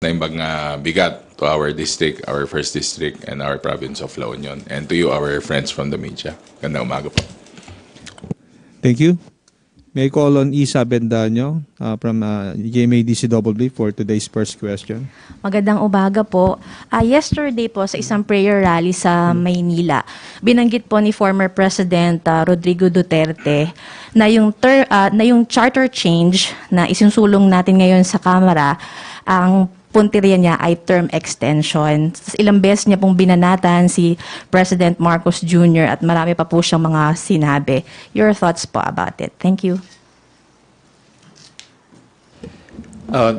na yung mga bigat to our district, our first district, and our province of La Union. And to you, our friends from the media. Gandang umaga po. Thank you. May I call on Isa Bendaño from GMA-DCAA for today's first question. Magandang umaga po. Yesterday po sa isang prayer rally sa Maynila, binanggit po ni former President Rodrigo Duterte na yung charter change na isinsulong natin ngayon sa Kamara, ang punteriya niya ay term extension. Ilang beses niya pong binanatan si President Marcos Jr. at marami pa po siyang mga sinabi. Your thoughts po about it. Thank you.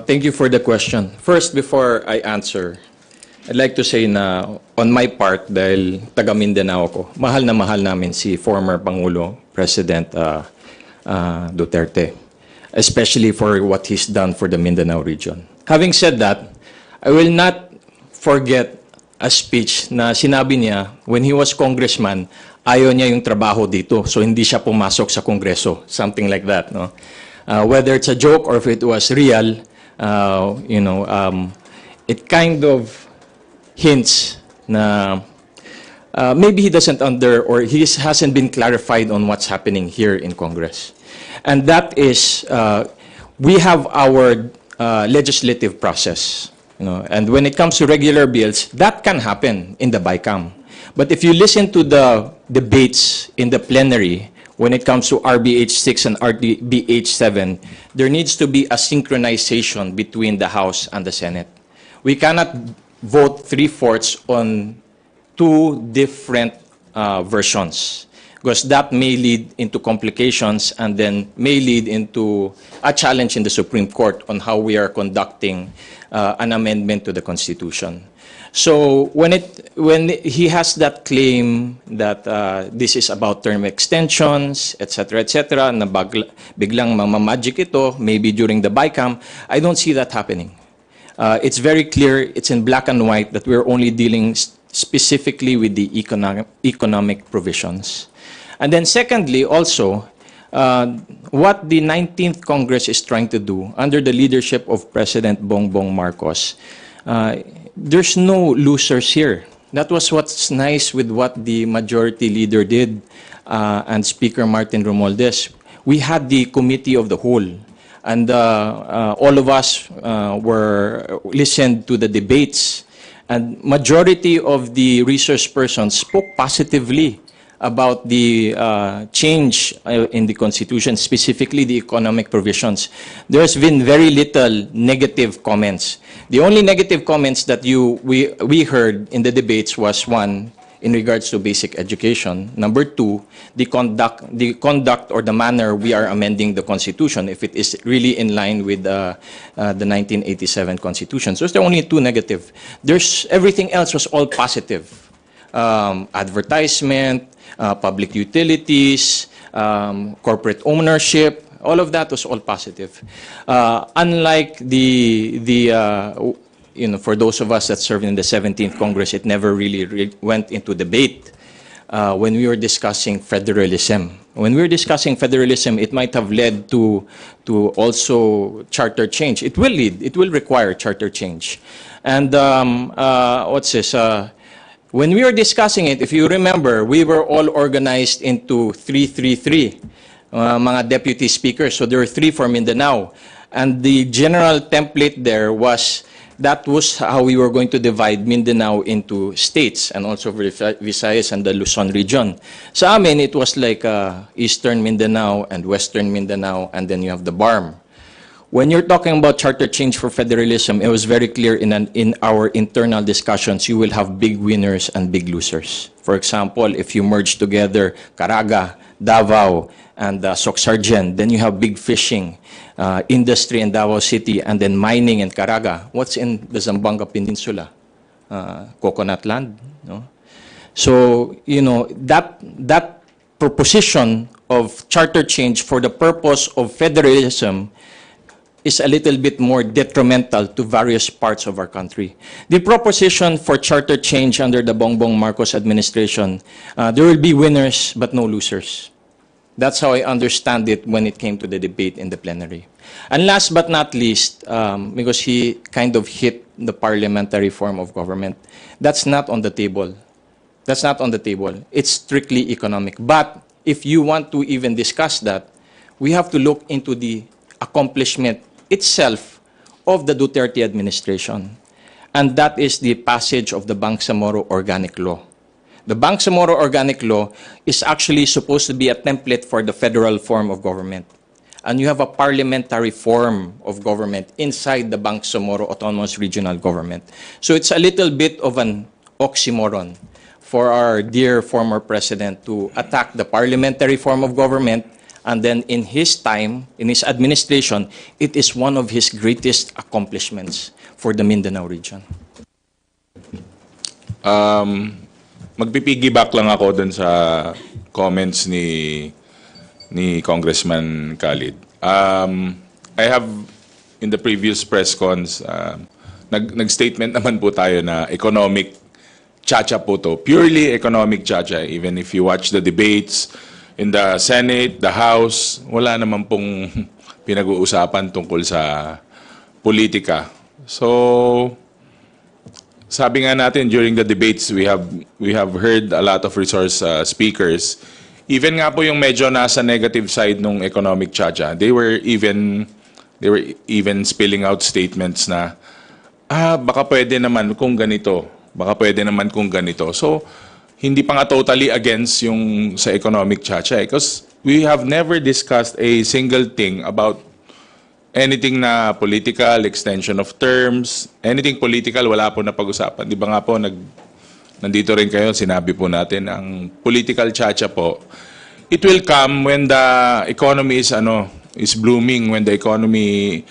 Thank you for the question. First, before I answer, I'd like to say na on my part, dahil taga Mindanao ako, mahal na mahal namin si former Pangulo, President Duterte, especially for what he's done for the Mindanao region. Having said that, I will not forget a speech na sinabi niya when he was congressman, ayaw niya yung trabaho dito, so hindi siya pumasok sa Kongreso, something like that. No? Whether it's a joke or if it was real, it kind of hints na maybe he doesn't or he hasn't been clarified on what's happening here in Congress. And that is, we have our legislative process, and when it comes to regular bills, that can happen in the BICAM. But if you listen to the debates in the plenary, when it comes to RBH 6 and RBH 7, there needs to be a synchronization between the House and the Senate. We cannot vote 3/4 on two different versions, because that may lead into complications and then may lead into a challenge in the Supreme Court on how we are conducting an amendment to the Constitution. So when he has that claim that this is about term extensions, etc., na biglang mamamagic ito, maybe during the BICAM, I don't see that happening. It's very clear, it's in black and white, that we're only dealing specifically with the economic provisions. And then secondly, also, what the 19th Congress is trying to do under the leadership of President Bongbong Marcos, there's no losers here. That was what's nice with what the majority leader did and Speaker Martin Romualdez. We had the committee of the whole, and all of us listened to the debates, and majority of the resource persons spoke positively about the change in the Constitution, specifically the economic provisions. There's been very little negative comments. The only negative comments that we heard in the debates was, one, in regards to basic education. Number two, the conduct or the manner we are amending the Constitution, if it is really in line with the 1987 Constitution. So there are only two negative. Everything else was all positive. Advertisement, public utilities, corporate ownership, all of that was all positive. Unlike for those of us that served in the 17th Congress, it never really went into debate when we were discussing federalism. When we were discussing federalism, it might have led to also charter change. It will require charter change. And what's this? When we were discussing it, if you remember, we were all organized into 3-3-3, mga deputy speakers. So there were 3 for Mindanao. And the general template there was, that was how we were going to divide Mindanao into states, and also Visayas and the Luzon region. Sa amin, it was like Eastern Mindanao and Western Mindanao, and then you have the BARM. When you're talking about charter change for federalism, it was very clear in our internal discussions, you will have big winners and big losers. For example, if you merge together Caraga, Davao, and Soc-Sargen, then you have big fishing industry in Davao City, and then mining in Caraga. What's in the Zamboanga Peninsula? Coconut land. No? So, that proposition of charter change for the purpose of federalism is a little bit more detrimental to various parts of our country. The proposition for charter change under the Bongbong Marcos administration, there will be winners but no losers. That's how I understand it when it came to the debate in the plenary. And last but not least, because he kind of hit the parliamentary form of government, that's not on the table. That's not on the table. It's strictly economic. But if you want to even discuss that, we have to look into the accomplishment itself of the Duterte administration. And that is the passage of the Bangsamoro Organic Law. The Bangsamoro Organic Law is actually supposed to be a template for the federal form of government. And you have a parliamentary form of government inside the Bangsamoro Autonomous Regional Government. So it's a little bit of an oxymoron for our dear former president to attack the parliamentary form of government, and then in his time, in his administration, it is one of his greatest accomplishments for the Mindanao region. Magpipiggyback lang ako dun sa comments ni Congressman Khalid. I have, in the previous press cons, nag-statement naman po tayo na economic chacha po to. Purely economic chacha. Even if you watch the debates in the Senate, the House, wala naman pong pinag-uusapan tungkol sa politika. So, sabi nga natin during the debates, we have heard a lot of resource speakers. Even nga po yung medyo nasa negative side ng economic chacha, they were even spilling out statements na baka pwede naman kung ganito, baka pwede naman kung ganito. So hindi pa nga totally against yung sa economic chacha because we have never discussed a single thing about anything na political, extension of terms, anything political, wala po na pag-usapan. Di ba nga po, nandito rin kayo, sinabi po natin, ang political chacha po, it will come when the economy is blooming, when the economy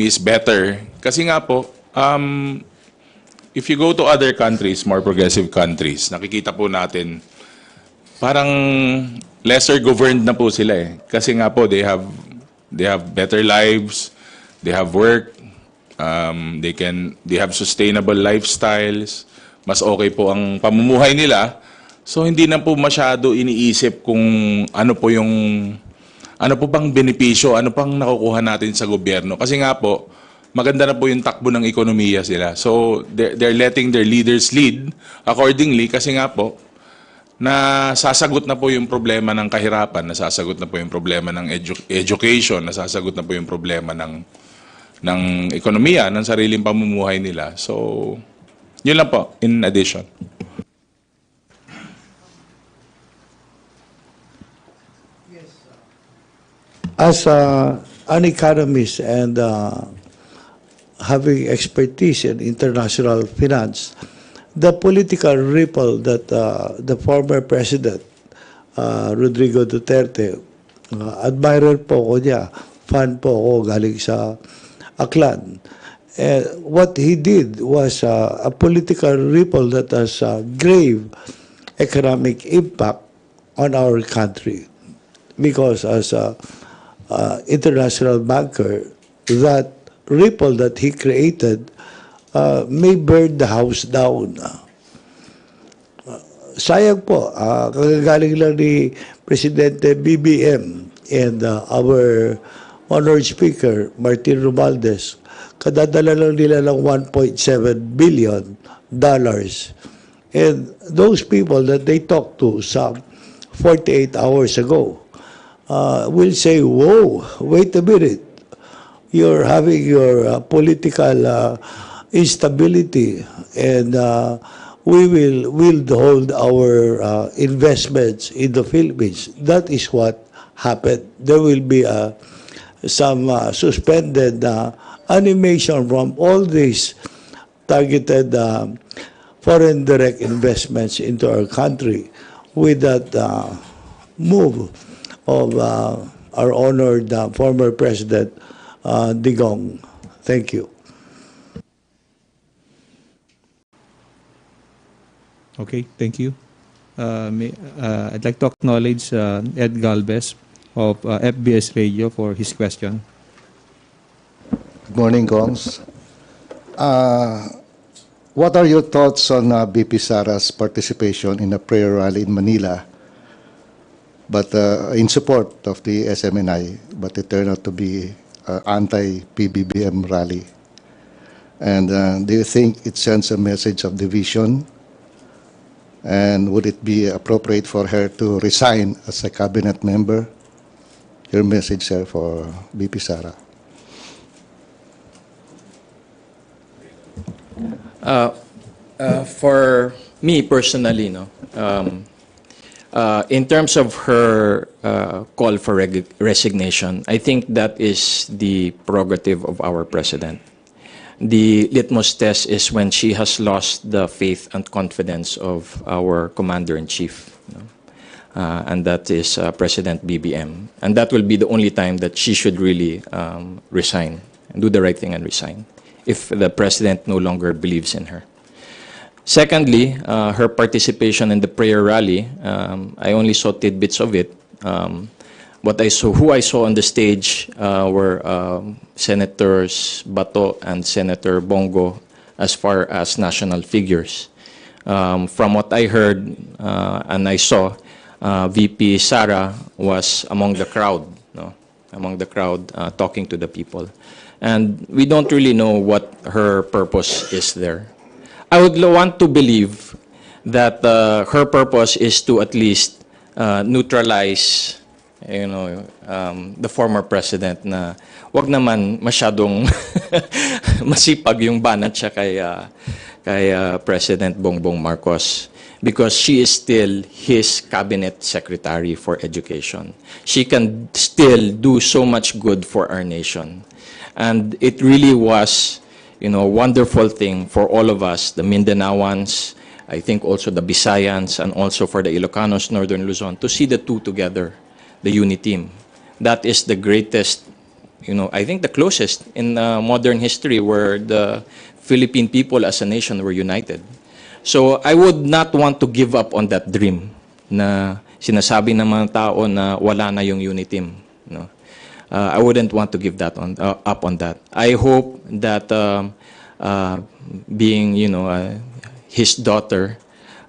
is better. Kasi nga po, if you go to other countries, more progressive countries, nakikita po natin, parang lesser governed na po sila eh. Kasi nga po, they have better lives, they have work, they have sustainable lifestyles, mas okay po ang pamumuhay nila. So hindi na po masyado iniisip kung ano po bang benepisyo, ano pang nakukuha natin sa gobyerno. Kasi nga po, maganda na po yung takbo ng ekonomiya sila. So they're letting their leaders lead accordingly kasi nga po, nasasagot na po yung problema ng kahirapan, nasasagot na po yung problema ng education, nasasagot na po yung problema ng ekonomiya, ng sariling pamumuhay nila. So, yun lang po, in addition. As an economist and having expertise in international finance, the political ripple that the former president, Rodrigo Duterte, admirer po ko niya, fan po ko galing sa Aklan. What he did was a political ripple that has a grave economic impact on our country. Because as a international banker, that ripple that he created may burn the house down. Sayang po, kagagaling lang ni Presidente BBM and our honored speaker, Martin Romualdez, kadadala lang nila ng $1.7 billion. And those people that they talked to some 48 hours ago will say, whoa, wait a minute. You're having your political instability, and we'll hold our investments in the Philippines. That is what happened. There will be some suspended animation from all these targeted foreign direct investments into our country with that move of our honored former President Digong. Thank you. Okay, thank you. I'd like to acknowledge Ed Galvez of FBS Radio for his question. Good morning, Gongs. What are your thoughts on BP Sara's participation in a prayer rally in Manila but in support of the SMNI, but it turned out to be anti-PBBM rally. And do you think it sends a message of division? And would it be appropriate for her to resign as a cabinet member? Your message, sir, for BP Sara. For me personally, no, in terms of her call for resignation, I think that is the prerogative of our president. The litmus test is when she has lost the faith and confidence of our commander-in-chief, you know, and that is President BBM. And that will be the only time that she should really resign and do the right thing and resign, if the president no longer believes in her. Secondly, her participation in the prayer rally, I only saw tidbits of it. Who I saw on the stage were Senators Bato and Senator Bongo as far as national figures. From what I heard and I saw, VP Sara was among the crowd, no? Among the crowd talking to the people. And we don't really know what her purpose is there. I would want to believe that her purpose is to at least neutralize, you know, the former president na wag naman masyadong masipag yung banat siya kay President Bongbong Marcos, because she is still his cabinet secretary for education. She can still do so much good for our nation. And it really was, you know, a wonderful thing for all of us, the Mindanaoans, I think also the Bisayans, and also for the Ilocanos, Northern Luzon, to see the two together, the UNITEAM. That is the greatest, you know, I think the closest in modern history where the Philippine people as a nation were united. So I would not want to give up on that dream na sinasabi ng mga tao na wala na yung UNITEAM, no? I wouldn't want to give that up on that. I hope that being, you know, his daughter,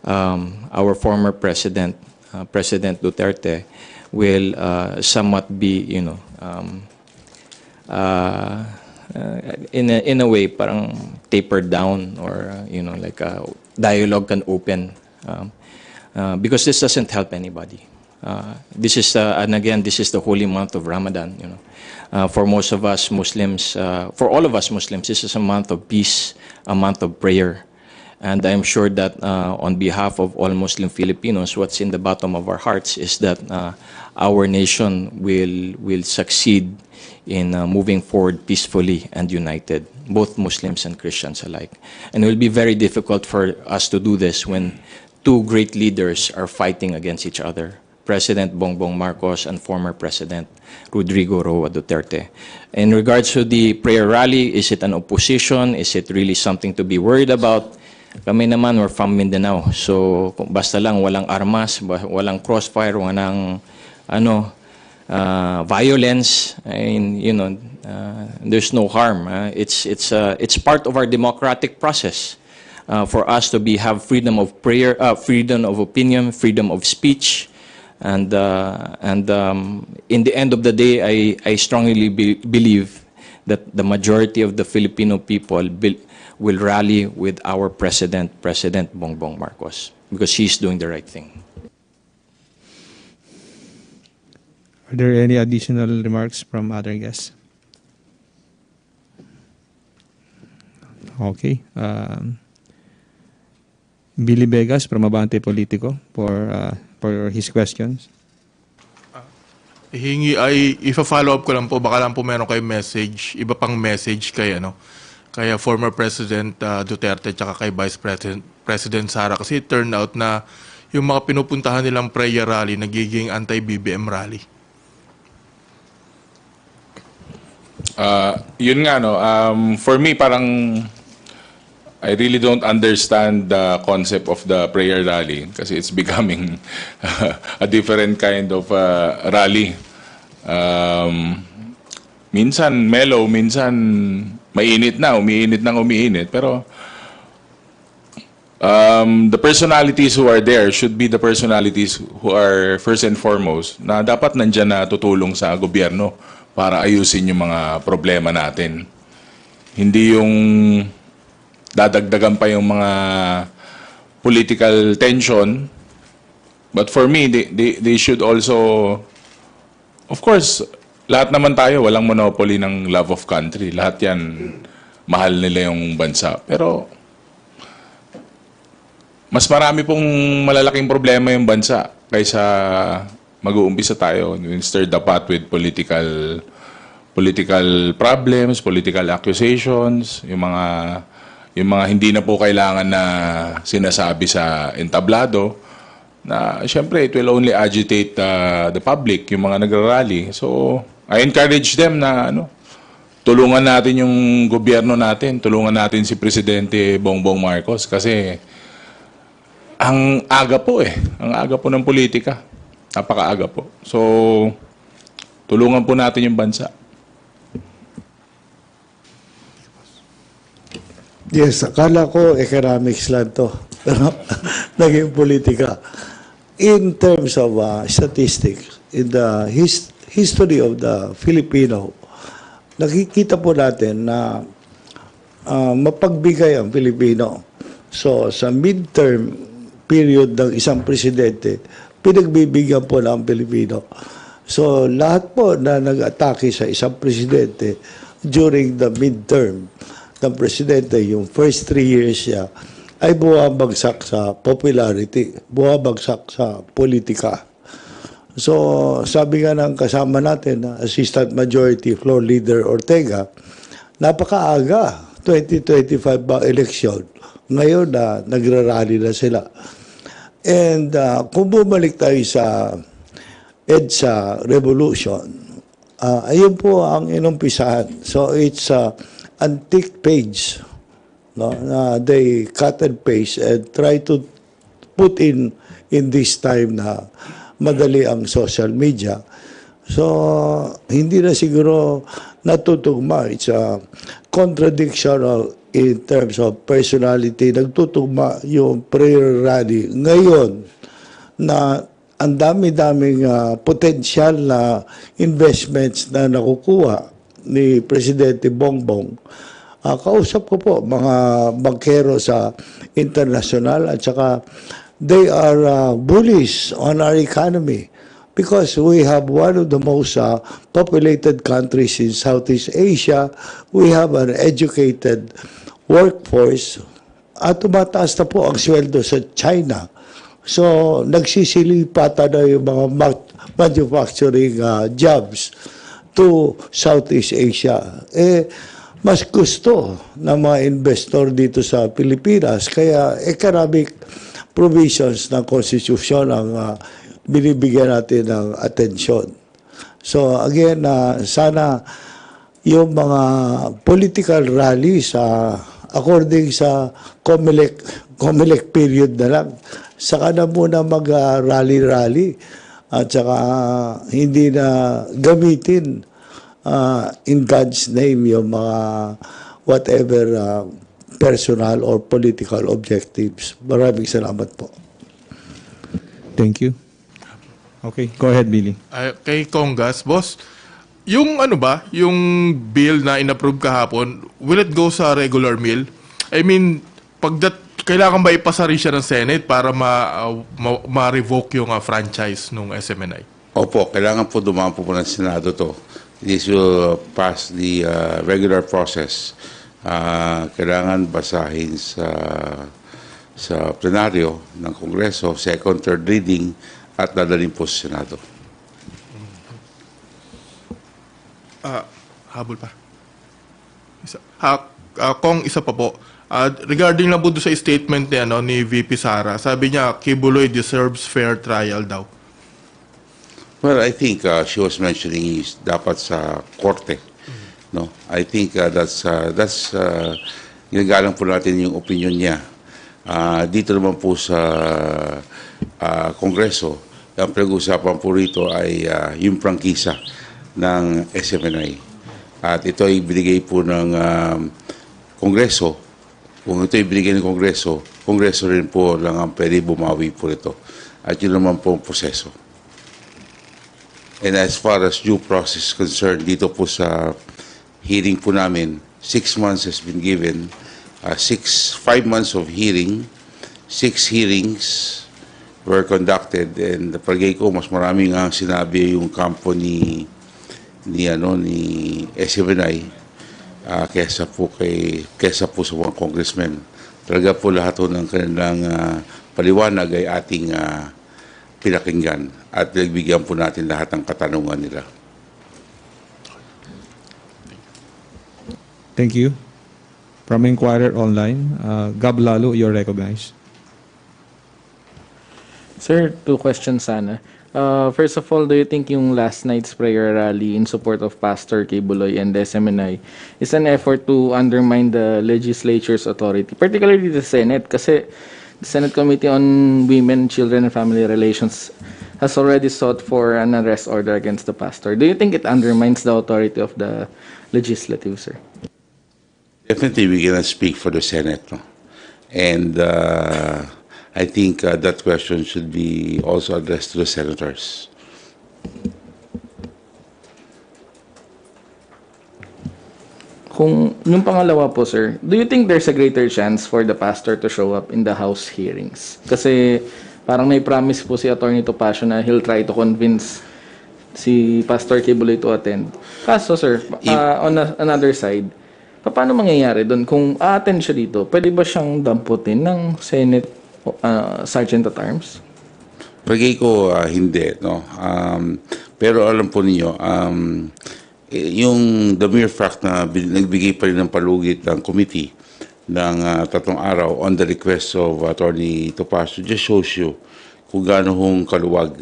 our former president, President Duterte, will somewhat be, you know, in a way, parang tapered down, or you know, like a dialogue can open, because this doesn't help anybody. This is, and again, this is the holy month of Ramadan. You know, for most of us Muslims, for all of us Muslims, this is a month of peace, a month of prayer, and I'm sure that on behalf of all Muslim Filipinos, what's in the bottom of our hearts is that our nation will succeed in moving forward peacefully and united, both Muslims and Christians alike. And it will be very difficult for us to do this when two great leaders are fighting against each other, President Bongbong Marcos and former President Rodrigo Roa Duterte. In regards to the prayer rally, is it an opposition? Is it really something to be worried about? Kami naman, we're from Mindanao. So, basta lang walang armas, walang crossfire, walang violence, and you know, there's no harm. It's part of our democratic process for us to have freedom of prayer, freedom of opinion, freedom of speech, and in the end of the day, I strongly believe that the majority of the Filipino people will rally with our president, President Bongbong Marcos, because he's doing the right thing. Are there any additional remarks from other guests? Okay. Billy Vegas from Abante Politico for his questions. Ifa-follow up ko lang po, baka lang po meron kayong message, iba pang message kay kaya former President Duterte tsaka kay Vice President Sara, kasi it turned out na yung mga pinupuntahan nilang prayer rally nagiging anti-BBM rally. Yun nga, no, for me, parang I really don't understand the concept of the prayer rally kasi it's becoming a different kind of rally. Minsan mellow, minsan mainit na, umiinit. Pero the personalities who are there should be the personalities who are first and foremost na dapat nandyan na tutulong sa gobyerno para ayusin yung mga problema natin. Hindi yung dadagdagan pa yung mga political tension. But for me, they should also, of course, lahat naman tayo, walang monopoly ng love of country. Lahat yan, mahal nila yung bansa. Pero, mas marami pong malalaking problema yung bansa kaysa mag-uumpisa tayo. Stir the pot with political problems, political accusations, yung mga hindi na po kailangan na sinasabi sa entablado, na siyempre it will only agitate the public, yung mga nagrarally. So, I encourage them na tulungan natin yung gobyerno natin, tulungan natin si Presidente Bongbong Marcos kasi ang aga po ng politika. Napakaaga po. So, tulungan po natin yung bansa. Yes, akala ko economics lang to. Pero naging politika. In terms of statistics, in the history of the Filipino, nakikita po natin na mapagbigay ang Pilipino. So, sa midterm period ng isang presidente, pinagbibigyan po ng Pilipino. So, lahat po na nag-atake sa isang presidente during the midterm ng presidente, yung first 3 years niya, ay buwabagsak sa popularity, buwabagsak sa politika. So, sabi nga ng kasama natin, Assistant Majority Floor Leader Ortega, napakaaga, 2025 ba election, ngayon na nagrarally na sila. And kung bumalik tayo sa EDSA Revolution, ayun po ang inumpisahan. So, it's antique page. No, they cut and paste and try to put in this time na madali ang social media. So, hindi na siguro natutugma. It's a contradiction in terms of personality. Nagtutugma yung prayer rally. Ngayon, na ang dami-daming potential na investments na nakukuha ni Presidente Bongbong, kausap ko po mga bankero sa international at saka they are bullish on our economy because we have one of the most populated countries in Southeast Asia. We have an educated workforce at tumataas na po ang sweldo sa China. So, nagsisilipatan na yung mga manufacturing jobs to Southeast Asia. Mas gusto ng mga investor dito sa Pilipinas. Kaya economic provisions ng konstitusyon ang binibigyan natin ng atensyon. So again, sana yung mga political rallies according sa COMELEC period na lang, saka na muna mag-rally-rally at saka hindi na gamitin in God's name yung mga whatever personal or political objectives. Maraming salamat po. Thank you. Okay, go ahead, Billy. Kay Congas, boss, yung yung bill na inapprove kahapon, will it go sa regular mill? I mean, kailangan ba ipasa rin siya ng Senate para ma-revoke yung franchise ng SMNI? Opo, kailangan po dumaan po ng Senado to. This will pass the regular process. Kailangan basahin sa plenaryo ng Kongreso, second, third reading, at dadalhin po sa Senado. Habol pa. Kung isa pa po, regarding lang po doon sa statement ni VP Sara, sabi niya, Kibuloy deserves fair trial daw. Well, I think she was mentioning is dapat sa korte. No, I think that's ginagalang po natin yung opinion niya. Dito naman po sa Kongreso, ang pinag-uusapan po rito ay yung prangkisa ng SMNI. At ito ay binigay po ng Kongreso Kung ito ibigay ng Kongreso, Kongreso rin po lang ang pwede bumawi po ito. At yun naman po ang proseso. And as far as due process is concerned, dito po sa hearing po namin, 6 months has been given, 5 months of hearing, 6 hearings were conducted, and palagay ko mas maraming ang sinabi yung kampo ni SMNI kesa po sa mga congressmen. Talaga po lahat ng kanilang paliwanag ay ating pinakinggan at nagbigyan po natin lahat ng katanungan nila. Thank you. From Inquirer Online, Gab Lalo, you're recognized. Sir, 2 questions sana. First of all, do you think yung last night's prayer rally in support of Pastor Kibuloy and the SMNI is an effort to undermine the legislature's authority, particularly the Senate? Kasi the Senate Committee on Women, Children, and Family Relations has already sought for an arrest order against the pastor. Do you think it undermines the authority of the legislative, sir? Definitely, we cannot speak for the Senate. No? And I think that question should be also addressed to the senators. Kung yung pangalawa po, sir, do you think there's a greater chance for the pastor to show up in the House hearings? Kasi parang may promise po si Atty. Topacio na he'll try to convince si Pastor Kibuloy to attend. Kaso, sir, on another side, paano mangyayari doon? Kung a-attend siya dito, pwede ba siyang damputin ng Senate Sergeant at Arms? Pagay ko, hindi. No? Pero alam po ninyo, yung the mere fact na nagbigay pa rin ng palugit ng committee ng 3 araw on the request of Atty. Topacio just shows you kung gaano hong kaluwag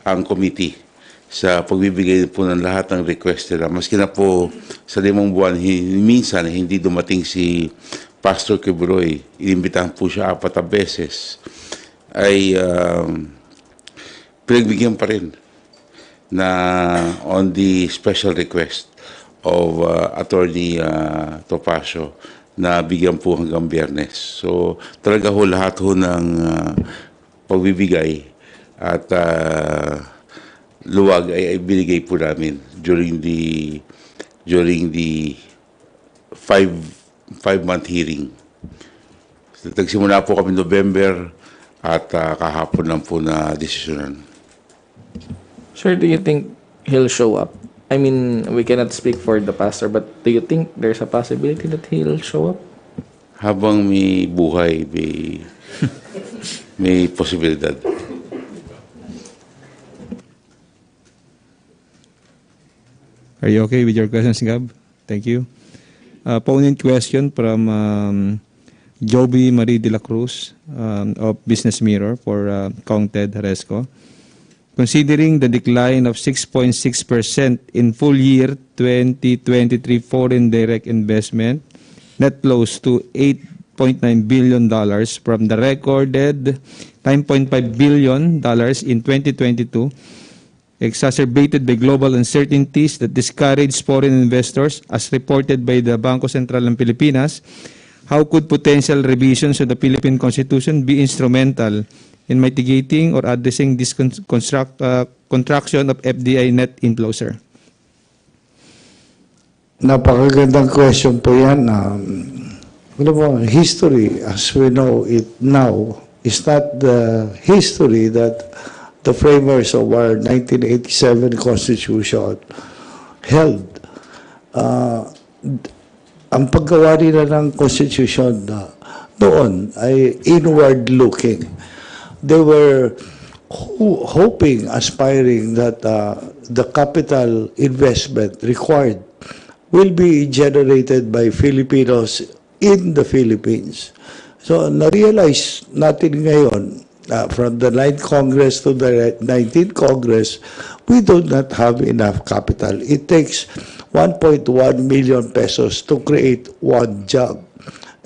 ang committee sa pagbibigay po ng lahat ng request nila. Maski na po sa 5 buwan, minsan hindi dumating si Pastor Kibuloy, inimbitahan po siya 4 beses, ay pinagbigyan pa rin na on the special request of Attorney Topacio na bigyan po hanggang Biyernes. So talaga ho lahat ho ng pagbibigay at luwag ay binigay po namin during the 5-month hearing. So, nagsimula po kami November at kahapon lang po na desisyonan. Sir, do you think he'll show up? I mean, we cannot speak for the pastor, but do you think there's a possibility that he'll show up? Habang may buhay, may posibilidad. Are you okay with your questions, Gab? Thank you. Opponent question from Joby Marie de la Cruz of Business Mirror for Kong Ted Haresco. Considering the decline of 6.6% in full year 2023 foreign direct investment, net flows to $8.9 billion from the recorded $9.5 billion in 2022, exacerbated by global uncertainties that discourage foreign investors, as reported by the Bangko Sentral ng Pilipinas, how could potential revisions of the Philippine Constitution be instrumental in mitigating or addressing this contraction of FDI net inflow, sir? Napakagandang question po yan. History, as we know it now, is not the history that the framers of our 1987 Constitution held. Ang paggawa nila ng Constitution noon ay inward-looking. They were hoping, aspiring that the capital investment required will be generated by Filipinos in the Philippines. So, na-realize natin ngayon, from the 9th Congress to the 19th Congress, we do not have enough capital. It takes 1.1 million pesos to create one job.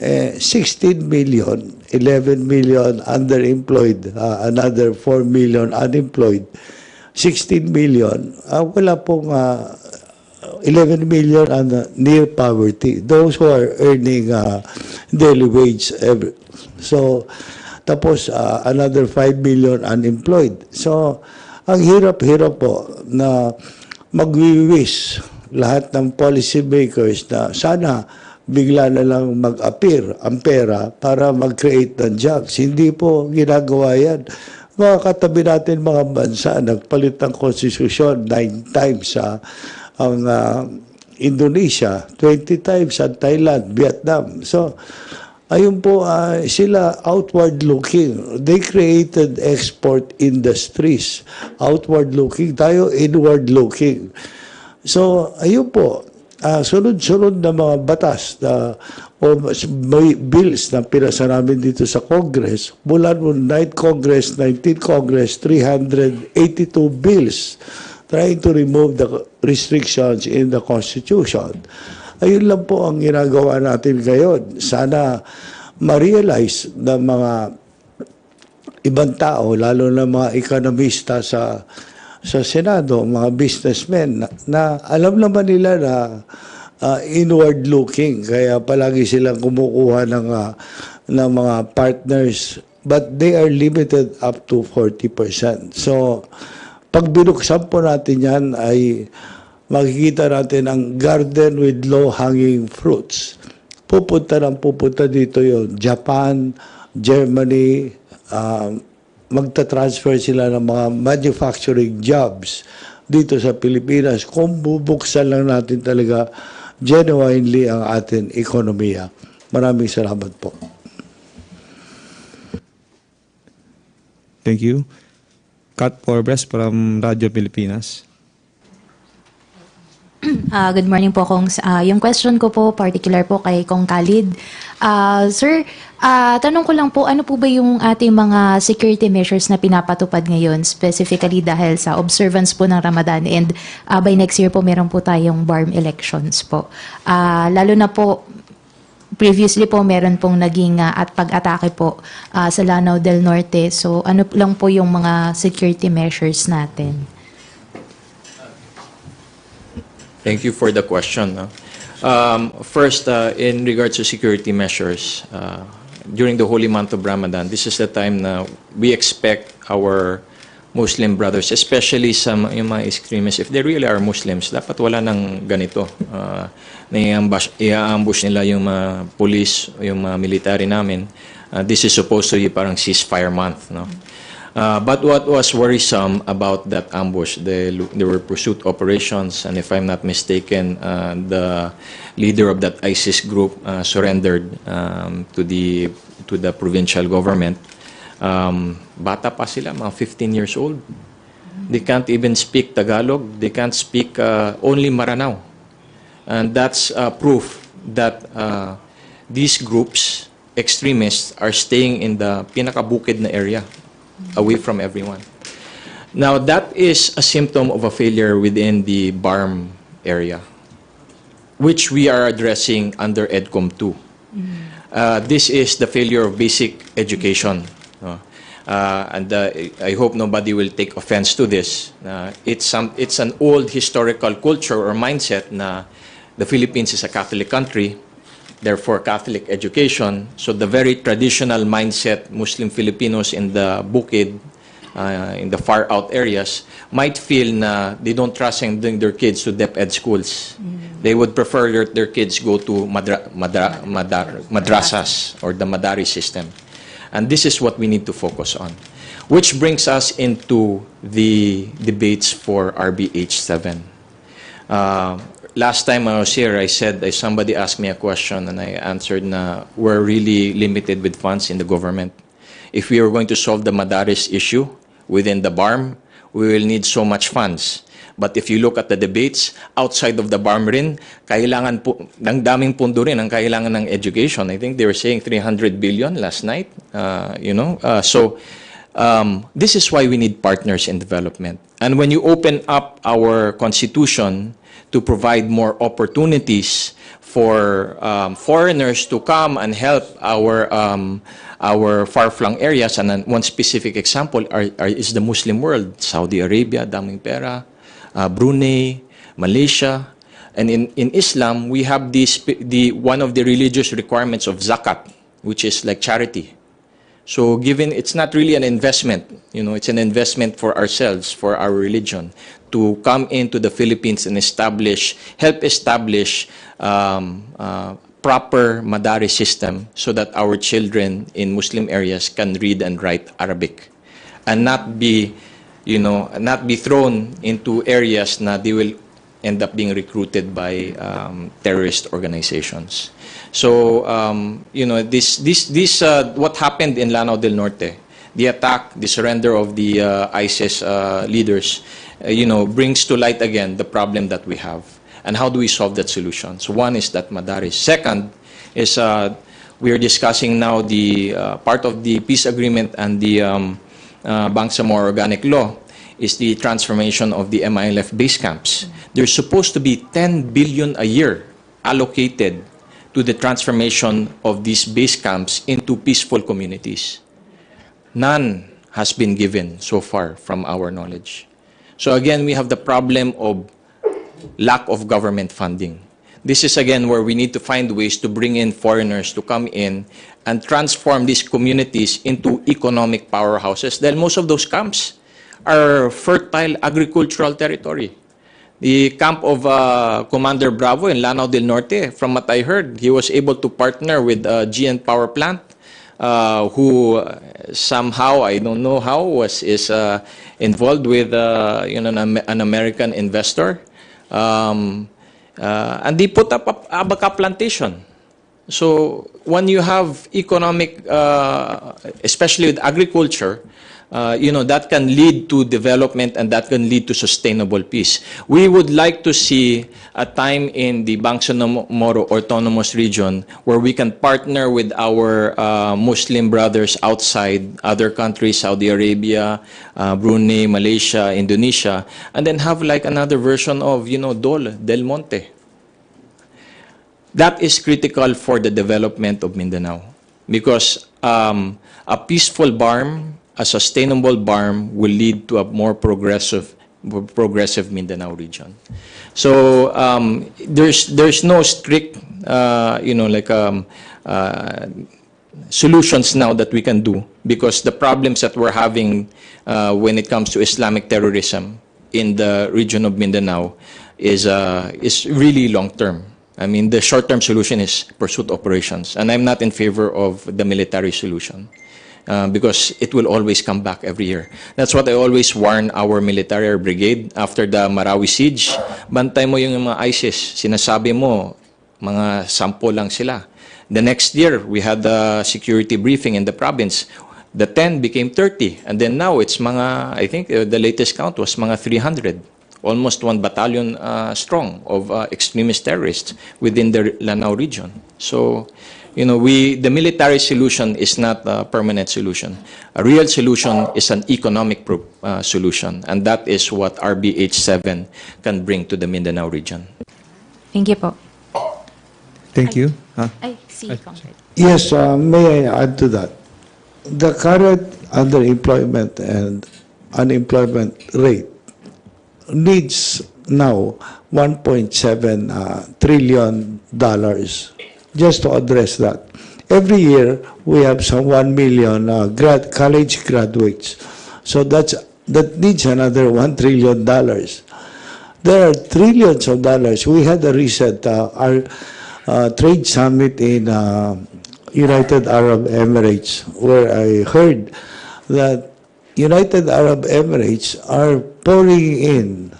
16 million, 11 million underemployed, another 4 million unemployed, 16 million, wala pong 11 million near poverty. Those who are earning daily wage. So, tapos another 5 million unemployed. So, ang hirap-hirap po na magwiwis lahat ng policy makers na sana bigla na lang mag-appear ang pera para mag-create ng jobs. Hindi po ginagawa yan. Mga katabi natin mga bansa, nagpalit ng konstitusyon 9 times sa ang Indonesia, 20 times sa Thailand, Vietnam. So, ayun po, sila outward looking. They created export industries. Outward looking. Tayo inward looking. So, ayun po, sunod-sunod na mga batas na o may bills na pinasa namin dito sa Congress. Mula noong 9th Congress, 19th Congress, 382 bills trying to remove the restrictions in the Constitution. Ayun lang po ang ginagawa natin ngayon. Sana ma-realize ng mga ibang tao, lalo na mga ekonomista sa Senado, mga businessmen, na alam naman nila na inward looking, kaya palagi silang kumukuha ng mga partners, but they are limited up to 40%. So, pag binuksan po natin yan, ay makikita natin ang garden with low-hanging fruits. Pupunta dito yon Japan, Germany, magta-transfer sila ng mga manufacturing jobs dito sa Pilipinas kung bubuksan lang natin talaga genuinely ang ating ekonomiya. Maraming salamat po. Thank you. Kat Forbes from Radyo Pilipinas. Good morning po, Kong. Yung question ko po, particular po kay Kong Khalid. Sir, tanong ko lang po, ano po ba yung ating mga security measures na pinapatupad ngayon, specifically dahil sa observance po ng Ramadan and by next year po meron po tayong BARM elections po. Lalo na po, previously po meron pong naging at pag-atake po sa Lanao del Norte. So ano lang po yung mga security measures natin? Thank you for the question. First, in regards to security measures, during the holy month of Ramadan, this is the time na we expect our Muslim brothers, especially yung mga extremists, if they really are Muslims, dapat wala nang ganito. Na i-ambush nila yung mga police, yung mga military namin. This is supposed to be parang ceasefire month, no? But what was worrisome about that ambush, there were pursuit operations, and if I'm not mistaken, the leader of that ISIS group surrendered to the provincial government. Bata pa sila, mga 15 years old. They can't even speak Tagalog. They can't speak only Maranao. And that's proof that these groups, extremists, are staying in the pinakabukid na area, away from everyone. Now, that is a symptom of a failure within the BARM area, which we are addressing under EDCOM 2. This is the failure of basic education. And I hope nobody will take offense to this. It's an old historical culture or mindset na the Philippines is a Catholic country, therefore Catholic education. So the very traditional mindset Muslim Filipinos in the Bukid, in the far out areas, might feel na they don't trust sending their kids to DepEd schools. They would prefer their kids go to madrasas or the Madari system. And this is what we need to focus on. Which brings us into the debates for RBH 7. Last time I was here, I said, somebody asked me a question and I answered na we're really limited with funds in the government. If we are going to solve the Madaris issue within the BARM, we will need so much funds. But if you look at the debates, outside of the BARM rin, kailangan po, ng daming pundo rin ang kailangan ng education. I think they were saying 300 billion last night, So this is why we need partners in development. And when you open up our constitution to provide more opportunities for foreigners to come and help our far-flung areas, and one specific example is the Muslim world, Saudi Arabia, daming pera, Brunei, Malaysia, And in Islam, we have one of the religious requirements of zakat, which is like charity. So given it's not really an investment, it's an investment for ourselves, for our religion, to come into the Philippines and help establish proper Madaris system so that our children in Muslim areas can read and write Arabic and not be thrown into areas na they will end up being recruited by terrorist organizations. So, what happened in Lanao del Norte, the attack, the surrender of the ISIS leaders, brings to light again the problem that we have. And how do we solve that solution? So one is that Madaris. Second is we are discussing now the part of the peace agreement and the Bangsamoro Organic Law is the transformation of the MILF base camps. There's supposed to be 10 billion a year allocated to the transformation of these base camps into peaceful communities. None has been given so far from our knowledge. So again, we have the problem of lack of government funding. This is again where we need to find ways to bring in foreigners to come in and transform these communities into economic powerhouses. Then most of those camps are fertile agricultural territory. The camp of Commander Bravo in Lanao del Norte, from what I heard, he was able to partner with GN Power Plant, who somehow, I don't know how, is involved with an American investor. And they put up a abaca plantation. So when you have economic, especially with agriculture, that can lead to development and that can lead to sustainable peace. We would like to see a time in the Bangsamoro Autonomous Region where we can partner with our Muslim brothers outside other countries, Saudi Arabia, Brunei, Malaysia, Indonesia, and then have like another version of, Dole, Del Monte. That is critical for the development of Mindanao because a peaceful BARM, a sustainable BARM will lead to a more progressive Mindanao region. So there's no strict, solutions now that we can do because the problems that we're having when it comes to Islamic terrorism in the region of Mindanao is really long term. I mean, the short-term solution is pursuit operations, and I'm not in favor of the military solution. Because it will always come back every year. That's what I always warn our military brigade after the Marawi siege. Bantay mo yung mga ISIS. Sinasabi mo, mga 10 lang sila. The next year, we had a security briefing in the province. The 10 became 30. And then now, it's mga, I think the latest count was mga 300. Almost 1 battalion strong of extremist terrorists within the Lanao region. So, the military solution is not a permanent solution. A real solution is an economic solution, and that is what RBH7 can bring to the Mindanao region. Thank you po. Thank you. Ay, si Congress. Yes, may I add to that? The current underemployment and unemployment rate needs now $1.7 trillion just to address that. Every year, we have some 1 million college graduates. So that needs another $1 trillion. There are trillions of dollars. We had a recent trade summit in United Arab Emirates where I heard that United Arab Emirates are pouring in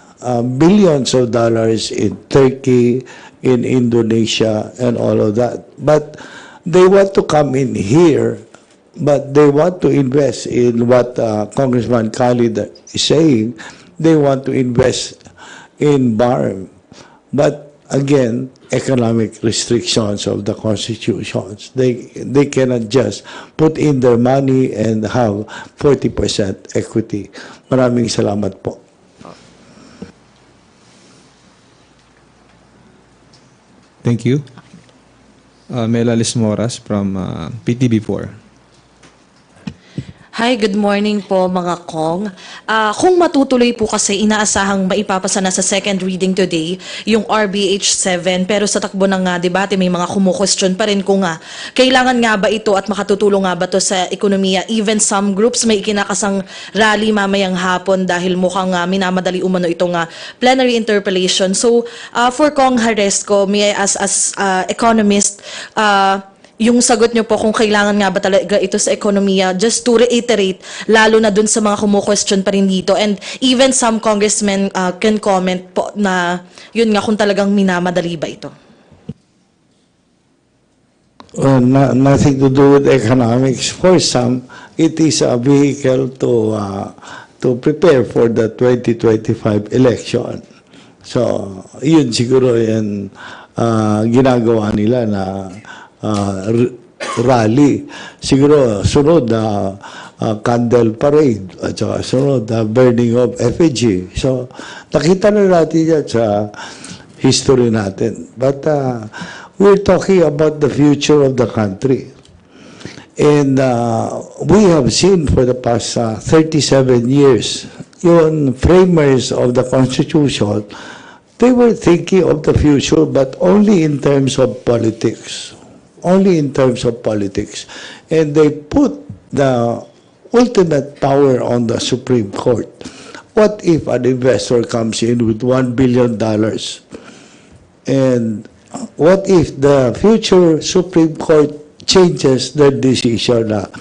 billions of dollars in Turkey, in Indonesia, and all of that. But they want to come in here, but they want to invest in what Congressman Khalid is saying. They want to invest in BARM. But again, economic restrictions of the constitutions. They cannot just put in their money and have 40% equity. Maraming salamat po. Thank you. Melalis Moras from PTB4. Hi, good morning po mga Kong. Kung matutuloy po kasi inaasahang maipapasa na sa second reading today yung RBH 7 pero sa takbo ng debate may mga kumu-question pa rin kung kailangan nga ba ito at makatutulong nga ba to sa ekonomiya. Even some groups may ikinakasang rally mamayang hapon dahil mukhang minamadali umano itong plenary interpellation. So for Kong Haresco, may I ask as economist, yung sagot nyo po kung kailangan nga ba talaga ito sa ekonomiya, just to reiterate, lalo na dun sa mga kumu-question pa rin dito. And even some congressmen can comment po na yun nga kung talagang minamadali ba ito. Well, nothing to do with economics. For some, it is a vehicle to prepare for the 2025 election. So, yun siguro yan ginagawa nila na rally. Siguro sunod candle parade at saka sunod burning of effigy. So nakita na natin yan sa history natin. But we're talking about the future of the country. And we have seen for the past 37 years, yung framers of the Constitution, they were thinking of the future but only in terms of politics. Only in terms of politics. And they put the ultimate power on the Supreme Court. What if an investor comes in with $1 billion? And what if the future Supreme Court changes their decision na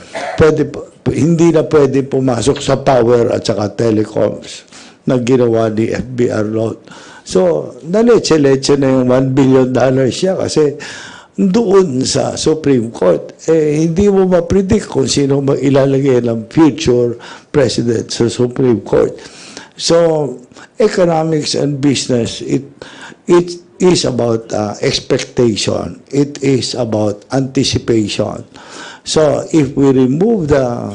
hindi na pwede pumasok sa power at saka telecoms na ginawa ni FBR Law? So, naletse-letse na yung $1 billion siya kasi doon sa Supreme Court, hindi mo ma-predict kung sino ilalagay ng future president sa Supreme Court. So, economics and business, it is about expectation. It is about anticipation. So, if we remove the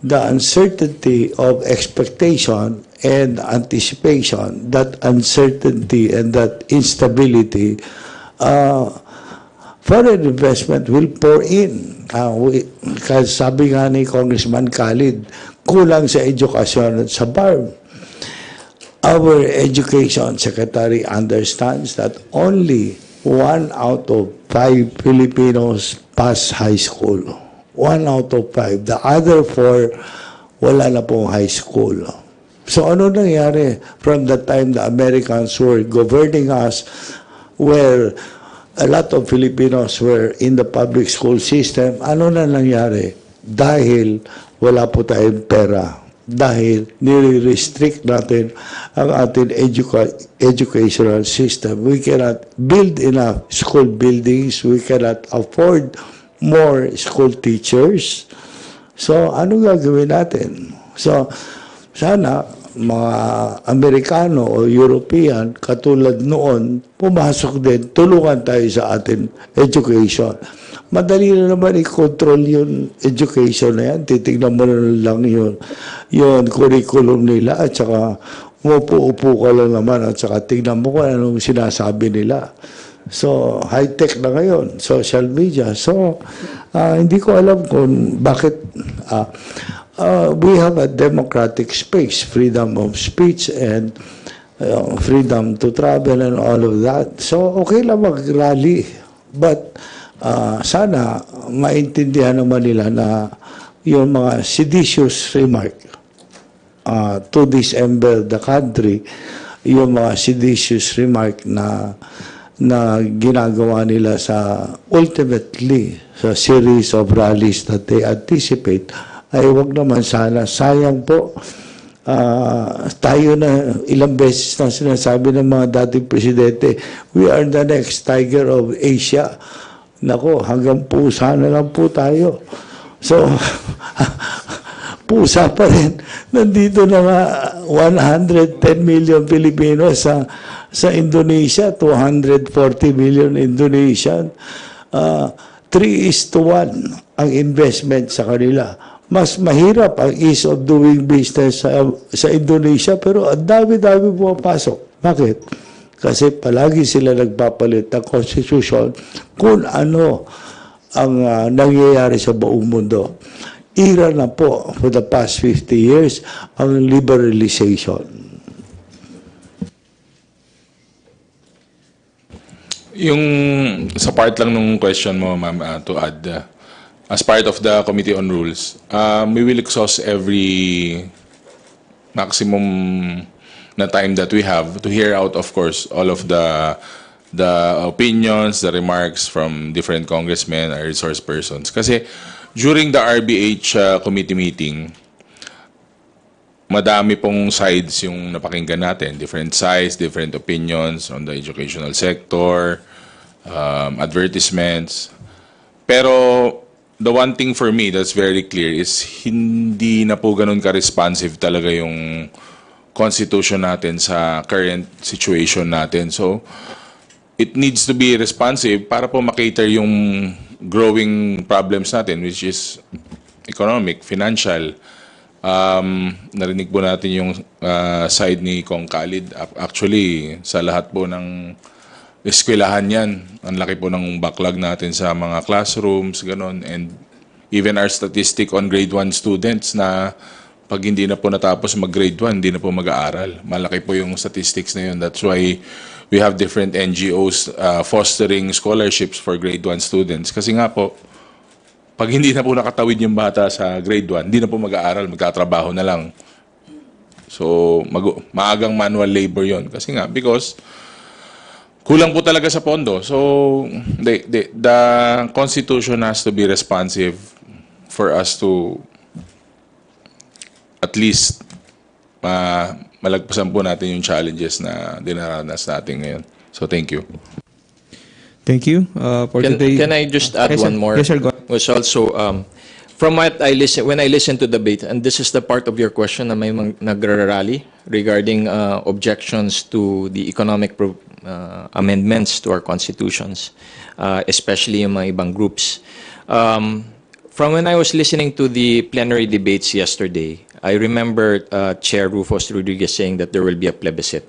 uncertainty of expectation and anticipation, that uncertainty and that instability, foreign investment will pour in. Kasi sabi nga ni Congressman Khalid, kulang sa edukasyon at sa BARM. Our education secretary understands that only 1 out of 5 Filipinos pass high school. 1 out of 5. The other 4, wala na pong high school. So ano nangyari from the time the Americans were governing us, where a lot of Filipinos were in the public school system? Ano na nangyari? Dahil wala po tayong pera. Dahil nire-restrict natin ang ating educational system. We cannot build enough school buildings. We cannot afford more school teachers. So, ano gagawin natin? So, sana mga Amerikano o European, katulad noon, pumasok din, tulungan tayo sa atin education. Madali na naman i-control yung education na yan. Titignan mo na lang yung curriculum nila at saka umupo-upo ka lang naman at saka tignan mo kung anong sinasabi nila. So, high-tech na ngayon, social media. So, hindi ko alam kung bakit we have a democratic space, freedom of speech and freedom to travel and all of that. So, okay lang mag-rally. But, sana maintindihan naman nila na yung mga seditious remark to dissemble the country, yung mga seditious remark na ginagawa nila sa ultimately sa series of rallies that they anticipate, ay wag naman sana. Sayang po, tayo na ilang beses na sinasabi ng mga dating presidente, we are the next tiger of Asia. Nako, hanggang pusa na lang po tayo. So, pusa pa rin. Nandito na nga 110 million Filipinos sa Indonesia, 240 million Indonesian. 3:1 ang investment sa kanila. Mas mahirap ang ease of doing business sa Indonesia, pero ang dami-dami pumapasok. Bakit? Kasi palagi sila nagpapalit ng constitution kung ano ang nangyayari sa buong mundo. era na po for the past 50 years ang liberalization. Yung sa part lang nung question mo, ma'am, to add, as part of the Committee on Rules, we will exhaust every maximum na time that we have to hear out, of course, all of the opinions, the remarks from different congressmen or resource persons. Kasi during the RBH committee meeting, madami pong sides yung napakinggan natin. Different sides, different opinions on the educational sector, advertisements. Pero the one thing for me that's very clear is hindi na po ganun ka-responsive talaga yung constitution natin sa current situation natin. So, it needs to be responsive para po makater yung growing problems natin, which is economic, financial. Narinig po natin yung side ni Kong Khalid. Actually, sa lahat po ng eskwelahan yan, ang laki po ng backlog natin sa mga classrooms, ganon. And even our statistic on grade 1 students na pag hindi na po natapos mag-grade 1, hindi na po mag-aaral. Malaki po yung statistics na yun. That's why we have different NGOs fostering scholarships for grade 1 students. Kasi nga po, pag hindi na po nakatawid yung bata sa grade 1, hindi na po mag-aaral, magtatrabaho na lang. So, maagang manual labor yon. Kasi nga, because kulang po talaga sa pondo. So, the Constitution has to be responsive for us to at least malagpasan po natin yung challenges na dinaranas natin ngayon. So, thank you. Thank you. For today, Can I just add Yes, sir. one more? Yes, sir. Go ahead. Was also from what I listen when I listen to debate, and this is the part of your question na may nagrarally regarding objections to the economic amendments to our constitutions, especially yung mga ibang groups. From when I was listening to the plenary debates yesterday, I remember Chair Rufus Rodriguez saying that there will be a plebiscite.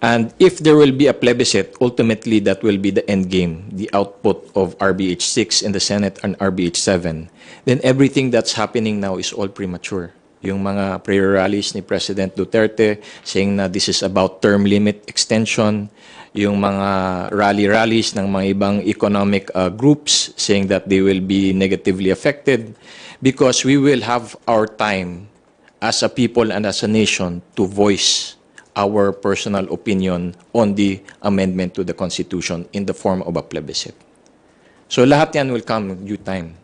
And if there will be a plebiscite, ultimately that will be the end game, the output of RBH 6 in the Senate and RBH 7. Then everything that's happening now is all premature. Yung mga prayer rallies ni President Duterte saying na this is about term limit extension, yung mga rallies ng mga ibang economic groups saying that they will be negatively affected because we will have our time as a people and as a nation to voice our personal opinion on the amendment to the Constitution in the form of a plebiscite. So lahat yan will come in due time.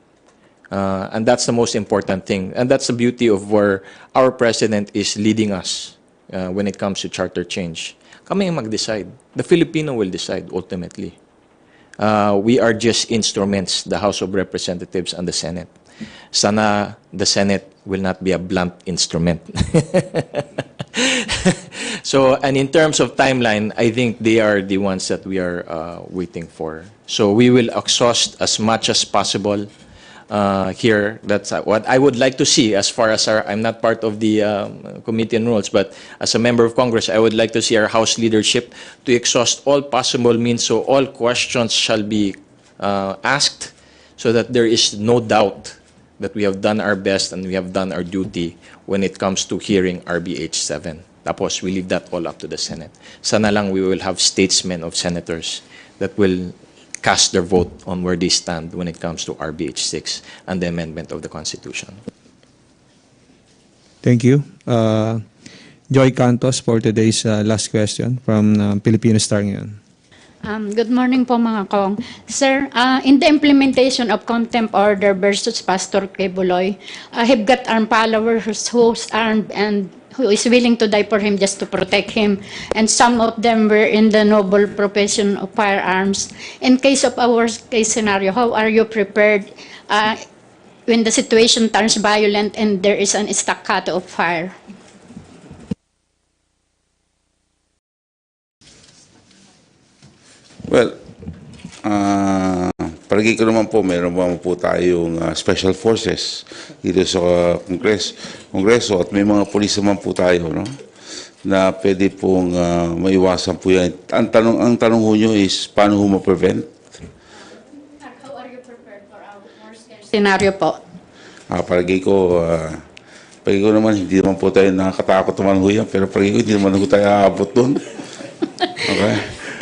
And that's the most important thing. And that's the beauty of where our President is leading us when it comes to charter change. Kami yung mag-decide. The Filipino will decide ultimately. We are just instruments, the House of Representatives and the Senate. Sana the Senate will not be a blunt instrument. So, and in terms of timeline, I think they are the ones that we are waiting for. So we will exhaust as much as possible here. That's what I would like to see as far as I'm not part of the Committee on Rules, but as a member of Congress, I would like to see our House leadership to exhaust all possible means so all questions shall be asked so that there is no doubt that we have done our best and we have done our duty when it comes to hearing RBH 7. Tapos, we leave that all up to the Senate. Sana lang we will have statesmen of senators that will cast their vote on where they stand when it comes to RBH 6 and the amendment of the Constitution. Thank you. Joy Cantos for today's last question from Filipino Star ngayon. Good morning po mga kong. Sir, in the implementation of contempt order versus Pastor Quebuloy, I have got armed followers who's armed and who is willing to die for him just to protect him. And some of them were in the noble profession of firearms. In case of a worst case scenario, how are you prepared when the situation turns violent and there is an staccato of fire? Well, palagi ko naman po, meron po tayong special forces dito sa Kongreso at may mga pulis naman po tayo, no? Na pwede pong maiwasan po yan. Ang tanong ho nyo is, paano ho ma-prevent? How are you prepared for our worst case scenario po? Palagi ko naman, hindi naman po tayo nakakatakot naman ho yan, pero palagi ko hindi naman ho tayo aabot doon. Okay?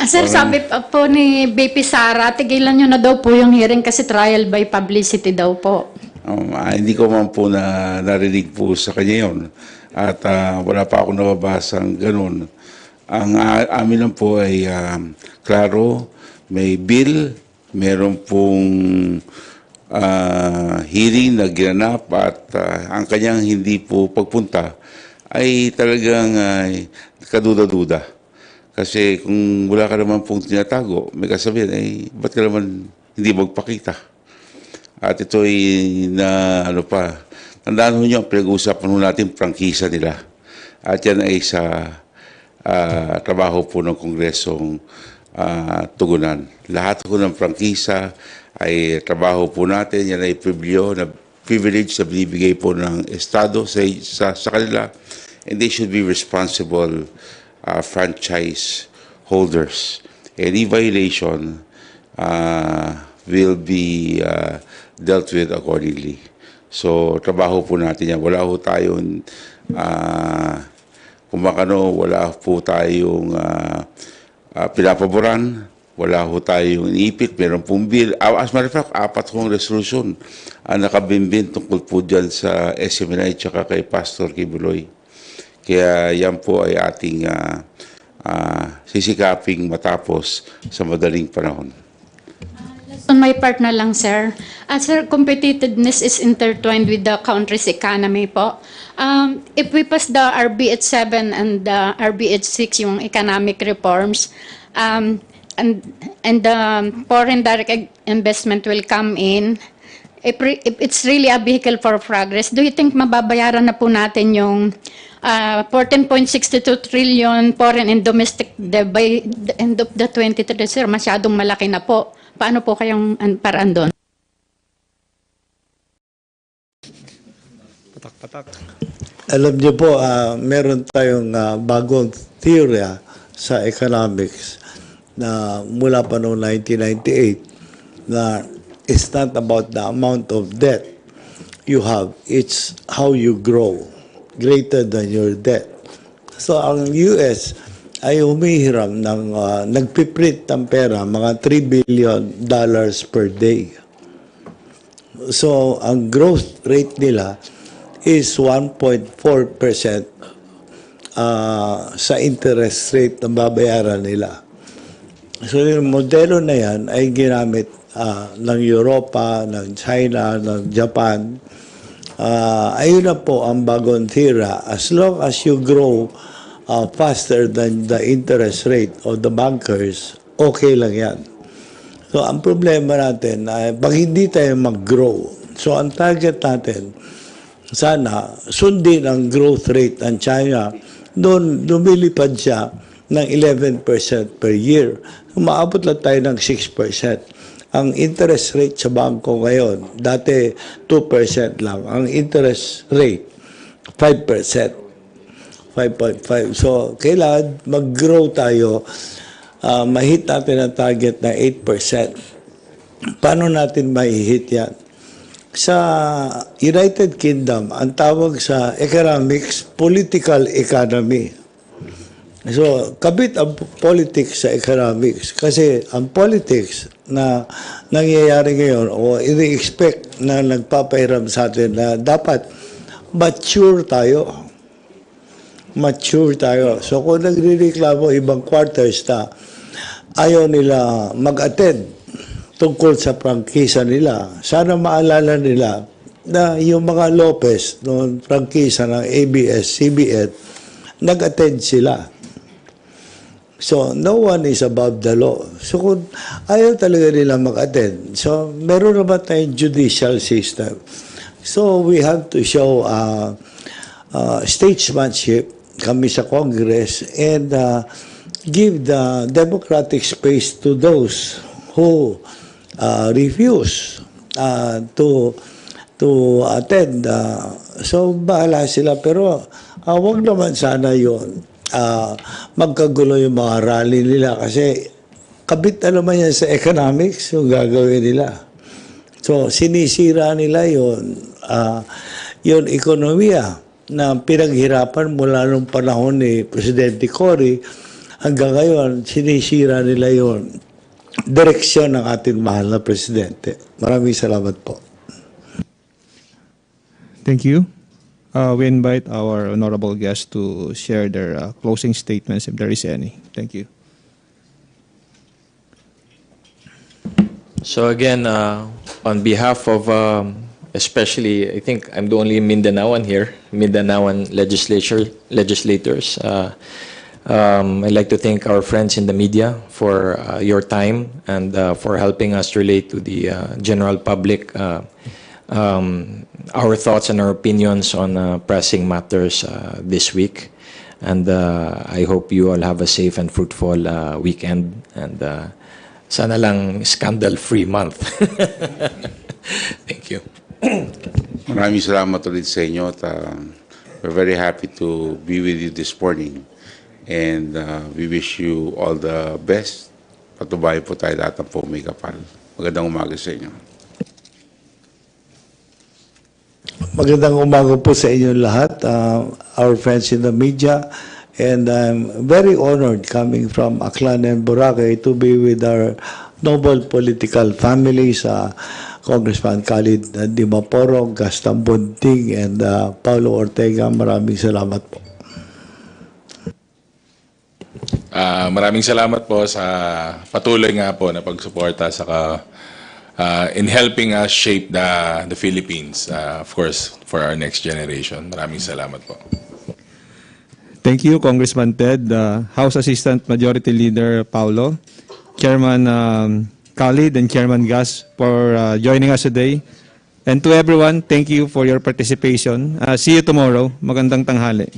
Sir, sabi pa po ni BP Sara, tigilan nyo na daw po yung hearing kasi trial by publicity daw po. Hindi ko man po narinig po sa kanya yun. At wala pa akong nababasang ganun. Ang amin lang po ay klaro, may bill, meron pong hearing na ginanap at ang kanyang hindi po pagpunta ay talagang kaduda-duda. Kasi kung wala ka naman pong tinatago, may kasabihan, ba't ka naman hindi magpakita? At ito ay tandaan ho niyo, pinag-uusapan ho natin prangkisa nila. At yan ay sa trabaho po ng Kongresong tugunan. Lahat po ng prangkisa ay trabaho po natin, yan ay privilege na binibigay po ng Estado sa kanila, and they should be responsible franchise holders. Any violation will be dealt with accordingly. So, trabaho po natin yan. Wala po tayong wala po tayong pinapaboran, wala po tayong iniipit, meron pong bill. As a matter of fact, 4 kong resolution ang nakabimbin tungkol po dyan sa SMNI tsaka kay Pastor Kibuloy. Kaya yan po ay ating sisikaping matapos sa madaling panahon. On my part na lang, sir. Sir, competitiveness is intertwined with the country's economy po. If we pass the RBH 7 and the RBH 6, yung economic reforms, and the foreign direct investment will come in, if it's really a vehicle for progress, do you think mababayaran na po natin yung 14.62 trillion foreign and domestic by the end of the 23, sir? Masyadong malaki na po. Paano po kayong paraan doon? Alam niyo po, meron tayong bagong theory sa economics na mula pa noong 1998 na it's not about the amount of debt you have, it's how you grow greater than your debt. So ang US ay humihiram ng nagpiprint ng pera, mga $3 billion per day. So ang growth rate nila is 1.4% sa interest rate na babayaran nila. So yung modelo na yan ay ginamit ng Europa, ng China, ng Japan. Ayun na po ang bagong tira. As long as you grow faster than the interest rate of the bankers, okay lang yan. So ang problema natin ay pag hindi tayo mag-grow, so ang target natin, sana sundin ang growth rate ng China, doon lumilipad siya ng 11% per year. Umaabot lang tayo ng 6%. Ang interest rate sa bangko ngayon, dati 2% lang. Ang interest rate, 5%. 5.5. So, kailangan mag-grow tayo, ma-hit natin ang target na 8%. Paano natin ma-hit yan? Sa United Kingdom, ang tawag sa economics, political economy. So, kabit ang politics sa economics. Kasi ang politics na nangyayari ngayon o ini-expect na nagpapahiram sa atin na dapat mature tayo. Mature tayo. So, kung nagre-reklamo ibang quarters na ayaw nila mag-attend tungkol sa prangkisa nila, sana maalala nila na yung mga Lopez noong prangkisa ng ABS-CBN, nag-attend sila. So, no one is above the law. So, kung ayaw talaga nila mag-attend, so, meron naman tayong judicial system. So, we have to show statesmanship kami sa Congress and give the democratic space to those who refuse to attend. So, bahala sila. Pero, wag naman sana yun. Magkagulo yung mga rally nila kasi kabit na naman yan sa economics yung gagawin nila. So, sinisira nila yun. Yung ekonomiya na pinaghirapan mula nung panahon ni Presidente Cory hanggang ngayon, sinisira nila yung direksyon ng ating mahal na Presidente. Maraming salamat po. Thank you. We invite our honorable guests to share their closing statements if there is any. Thank you. So again, on behalf of, especially, I think I'm the only Mindanaoan here, Mindanaoan legislators. I'd like to thank our friends in the media for your time and for helping us relate to the general public our thoughts and our opinions on pressing matters this week. And I hope you all have a safe and fruitful weekend. And sana lang scandal-free month. Thank you. Maraming salamat ulit sa inyo. At, we're very happy to be with you this morning. And we wish you all the best. Patubay po tayo lahat ng po may kapal. Magandang umaga sa inyo. Magandang umaga po sa inyo lahat, our friends in the media. And I'm very honored coming from Aklan and Boracay to be with our noble political families, Congressman Khalid Dimaporong, Gaston Bunting, and Paulo Ortega. Maraming salamat po. Maraming salamat po sa patuloy nga po na pagsuporta sa in helping us shape the Philippines, of course, for our next generation. Maraming salamat po. Thank you, Congressman Ted, House Assistant Majority Leader Paulo, Chairman Khalid, and Chairman Gas for joining us today. And to everyone, thank you for your participation. See you tomorrow. Magandang tanghali.